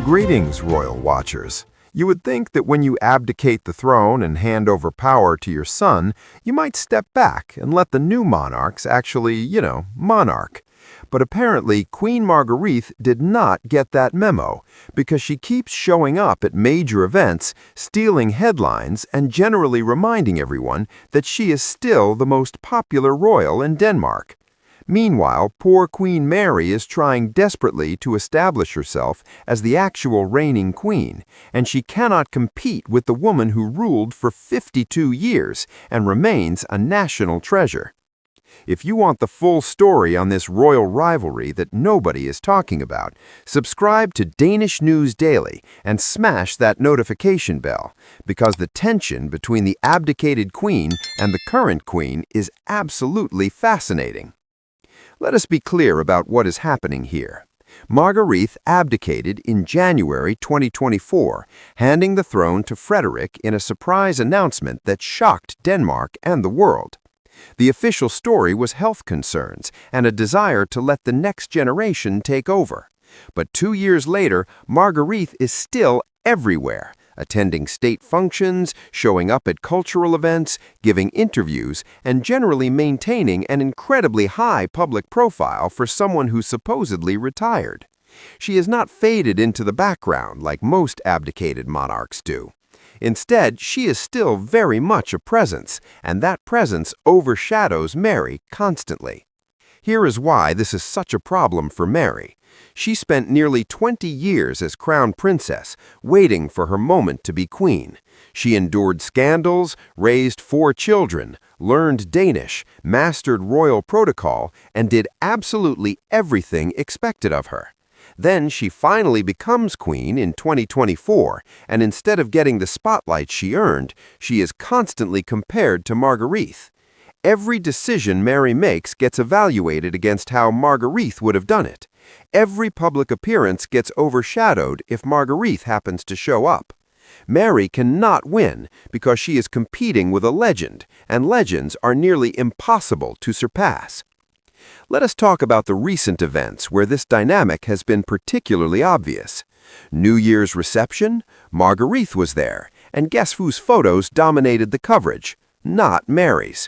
Greetings, royal watchers. You would think that when you abdicate the throne and hand over power to your son, you might step back and let the new monarchs actually, monarch. But apparently, Queen Margrethe did not get that memo, because she keeps showing up at major events, stealing headlines, and generally reminding everyone that she is still the most popular royal in Denmark. Meanwhile, poor Queen Mary is trying desperately to establish herself as the actual reigning queen, and she cannot compete with the woman who ruled for 52 years and remains a national treasure. If you want the full story on this royal rivalry that nobody is talking about, subscribe to Danish News Daily and smash that notification bell, because the tension between the abdicated queen and the current queen is absolutely fascinating. Let us be clear about what is happening here. Margrethe abdicated in January 2024, handing the throne to Frederik in a surprise announcement that shocked Denmark and the world. The official story was health concerns and a desire to let the next generation take over. But 2 years later, Margrethe is still everywhere, attending state functions, showing up at cultural events, giving interviews, and generally maintaining an incredibly high public profile for someone who supposedly retired. She has not faded into the background like most abdicated monarchs do. Instead, she is still very much a presence, and that presence overshadows Mary constantly. Here is why this is such a problem for Mary. She spent nearly 20 years as crown princess, waiting for her moment to be queen. She endured scandals, raised 4 children, learned Danish, mastered royal protocol, and did absolutely everything expected of her. Then she finally becomes queen in 2024, and instead of getting the spotlight she earned, she is constantly compared to Margrethe. Every decision Mary makes gets evaluated against how Margrethe would have done it. Every public appearance gets overshadowed if Margrethe happens to show up. Mary cannot win because she is competing with a legend, and legends are nearly impossible to surpass. Let us talk about the recent events where this dynamic has been particularly obvious. New Year's reception, Margrethe was there, and guess whose photos dominated the coverage? Not Mary's.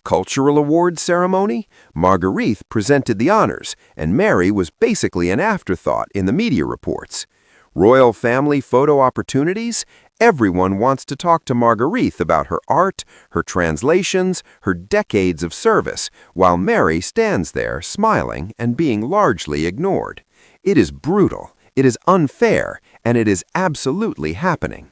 Cultural awards ceremony, Margrethe presented the honors, and Mary was basically an afterthought in the media reports. Royal family photo opportunities, everyone wants to talk to Margrethe about her art, her translations, her decades of service, while Mary stands there smiling and being largely ignored. It is brutal, it is unfair, and it is absolutely happening.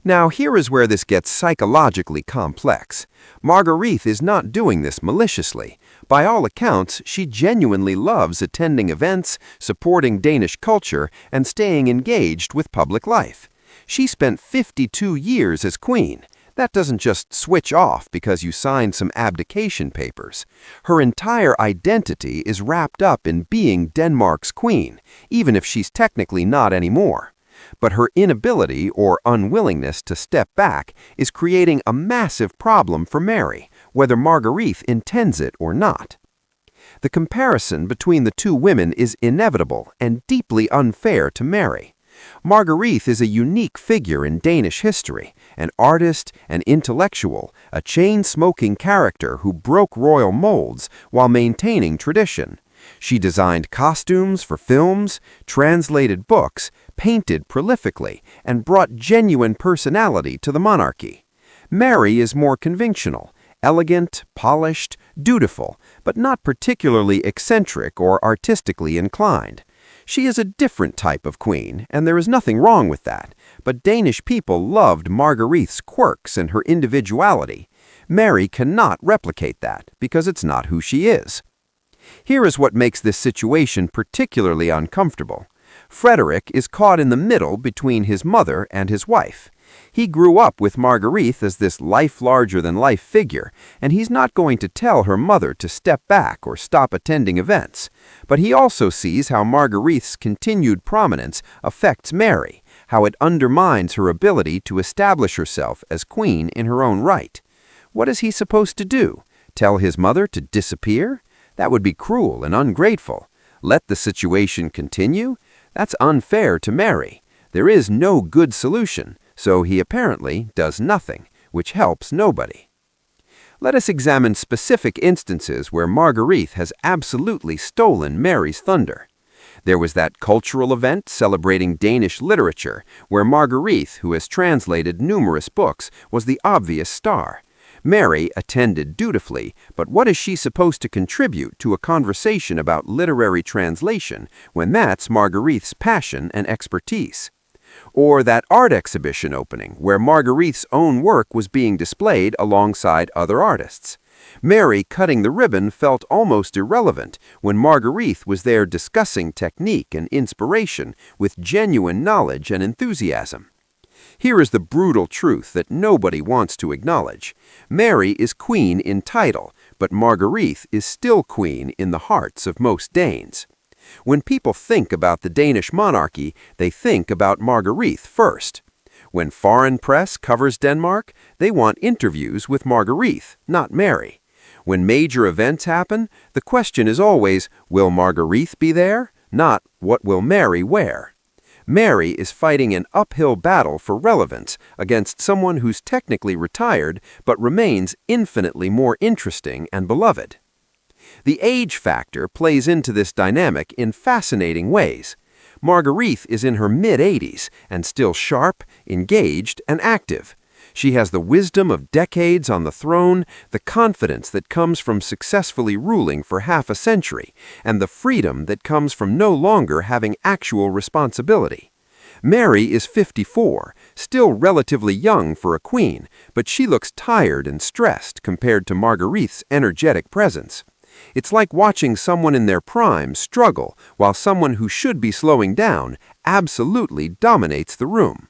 Now, here is where this gets psychologically complex. Margrethe is not doing this maliciously. By all accounts, she genuinely loves attending events, supporting Danish culture, and staying engaged with public life. She spent 52 years as queen. That doesn't just switch off because you signed some abdication papers. Her entire identity is wrapped up in being Denmark's queen, even if she's technically not anymore. But her inability or unwillingness to step back is creating a massive problem for Mary, whether Margrethe intends it or not. The comparison between the two women is inevitable and deeply unfair to Mary. Margrethe is a unique figure in Danish history, an artist, an intellectual, a chain-smoking character who broke royal molds while maintaining tradition. She designed costumes for films, translated books, painted prolifically, and brought genuine personality to the monarchy. Mary is more conventional, elegant, polished, dutiful, but not particularly eccentric or artistically inclined. She is a different type of queen, and there is nothing wrong with that, but Danish people loved Margrethe's quirks and her individuality. Mary cannot replicate that because it's not who she is. Here is what makes this situation particularly uncomfortable. Frederik is caught in the middle between his mother and his wife. He grew up with Margrethe as this life-larger-than-life figure, and he's not going to tell her mother to step back or stop attending events. But he also sees how Margrethe's continued prominence affects Mary, how it undermines her ability to establish herself as queen in her own right. What is he supposed to do? Tell his mother to disappear? That would be cruel and ungrateful. Let the situation continue? That's unfair to Mary. There is no good solution, so he apparently does nothing, which helps nobody. Let us examine specific instances where Margrethe has absolutely stolen Mary's thunder. There was that cultural event celebrating Danish literature, where Margrethe, who has translated numerous books, was the obvious star. Mary attended dutifully, but what is she supposed to contribute to a conversation about literary translation when that's Margrethe's passion and expertise? Or that art exhibition opening where Margrethe's own work was being displayed alongside other artists. Mary cutting the ribbon felt almost irrelevant when Margrethe was there discussing technique and inspiration with genuine knowledge and enthusiasm. Here is the brutal truth that nobody wants to acknowledge. Mary is queen in title, but Margrethe is still queen in the hearts of most Danes. When people think about the Danish monarchy, they think about Margrethe first. When foreign press covers Denmark, they want interviews with Margrethe, not Mary. When major events happen, the question is always, will Margrethe be there? Not, what will Mary wear? Mary is fighting an uphill battle for relevance against someone who's technically retired but remains infinitely more interesting and beloved. The age factor plays into this dynamic in fascinating ways. Margrethe is in her mid-80s and still sharp, engaged, and active. She has the wisdom of decades on the throne, the confidence that comes from successfully ruling for half a century, and the freedom that comes from no longer having actual responsibility. Mary is 54, still relatively young for a queen, but she looks tired and stressed compared to Margrethe's energetic presence. It's like watching someone in their prime struggle while someone who should be slowing down absolutely dominates the room.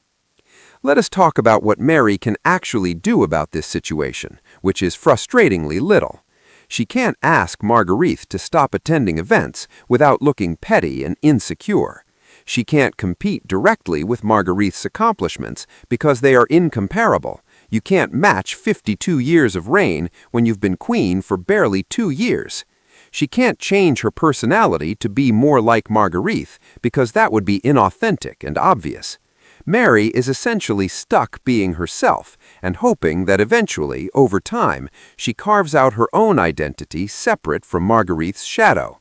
Let us talk about what Mary can actually do about this situation, which is frustratingly little. She can't ask Margrethe to stop attending events without looking petty and insecure. She can't compete directly with Margrethe's accomplishments because they are incomparable. You can't match 52 years of reign when you've been queen for barely 2 years. She can't change her personality to be more like Margrethe because that would be inauthentic and obvious. Mary is essentially stuck being herself and hoping that eventually, over time, she carves out her own identity separate from Margrethe's shadow.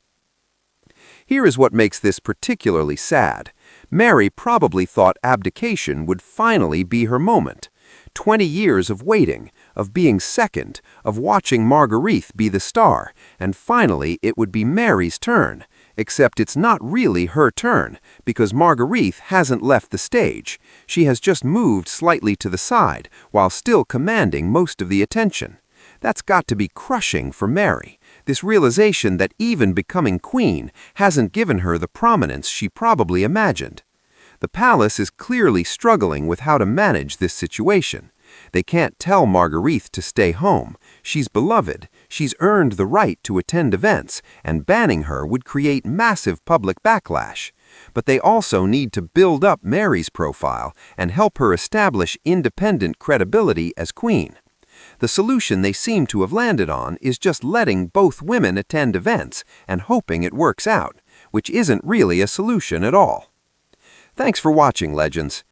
Here is what makes this particularly sad. Mary probably thought abdication would finally be her moment. 20 years of waiting, of being second, of watching Margrethe be the star, and finally it would be Mary's turn. Except it's not really her turn, because Margrethe hasn't left the stage. She has just moved slightly to the side, while still commanding most of the attention. That's got to be crushing for Mary, this realization that even becoming queen hasn't given her the prominence she probably imagined. The palace is clearly struggling with how to manage this situation. They can't tell Margrethe to stay home. She's beloved, she's earned the right to attend events, and banning her would create massive public backlash. But they also need to build up Mary's profile and help her establish independent credibility as queen. The solution they seem to have landed on is just letting both women attend events and hoping it works out, which isn't really a solution at all. Thanks for watching, Legends.